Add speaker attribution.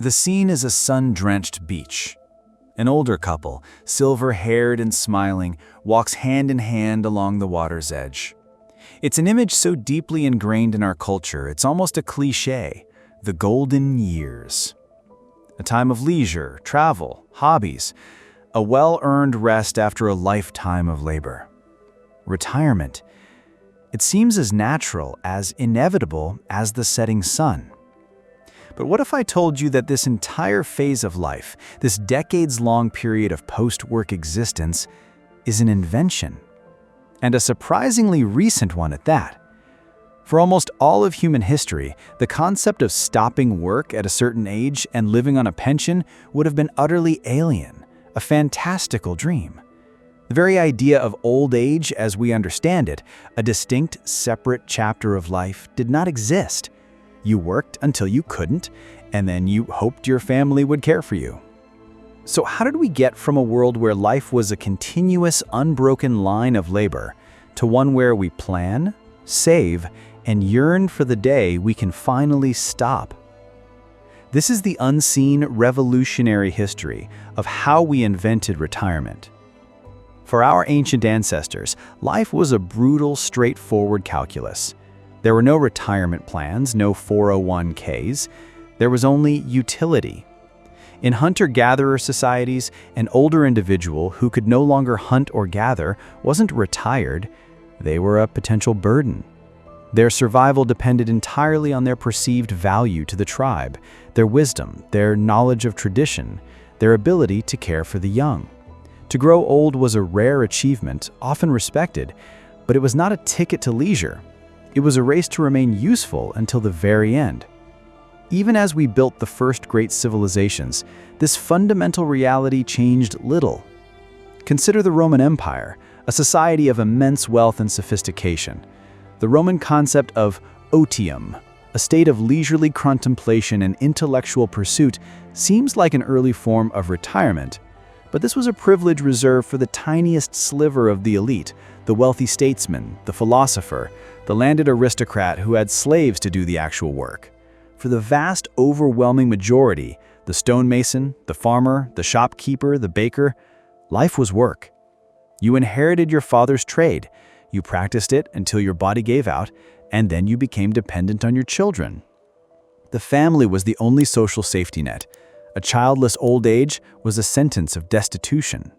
Speaker 1: The scene is a sun-drenched beach. An older couple, silver-haired and smiling, walks hand in hand along the water's edge. It's an image so deeply ingrained in our culture, it's almost a cliché, the golden years. A time of leisure, travel, hobbies, a well-earned rest after a lifetime of labor. Retirement. It seems as natural, as inevitable as the setting sun. But what if I told you that this entire phase of life, this decades-long period of post-work existence, is an invention? And a surprisingly recent one at that. For almost all of human history, the concept of stopping work at a certain age and living on a pension would have been utterly alien, a fantastical dream. The very idea of old age as we understand it, a distinct, separate chapter of life, did not exist. You worked until you couldn't, and then you hoped your family would care for you. So how did we get from a world where life was a continuous, unbroken line of labor to one where we plan, save, and yearn for the day we can finally stop? This is the unseen, revolutionary history of how we invented retirement. For our ancient ancestors, life was a brutal, straightforward calculus. There were no retirement plans, no 401ks. There was only utility. In hunter-gatherer societies, an older individual who could no longer hunt or gather wasn't retired, they were a potential burden. Their survival depended entirely on their perceived value to the tribe, their wisdom, their knowledge of tradition, their ability to care for the young. To grow old was a rare achievement, often respected, but it was not a ticket to leisure. It was a race to remain useful until the very end. Even as we built the first great civilizations, this fundamental reality changed little. Consider the Roman Empire, a society of immense wealth and sophistication. The Roman concept of otium, a state of leisurely contemplation and intellectual pursuit, seems like an early form of retirement. But this was a privilege reserved for the tiniest sliver of the elite, the wealthy statesman, the philosopher, the landed aristocrat who had slaves to do the actual work. For the vast, overwhelming majority, the stonemason, the farmer, the shopkeeper, the baker, life was work. You inherited your father's trade, you practiced it until your body gave out, and then you became dependent on your children. The family was the only social safety net. A childless old age was a sentence of destitution.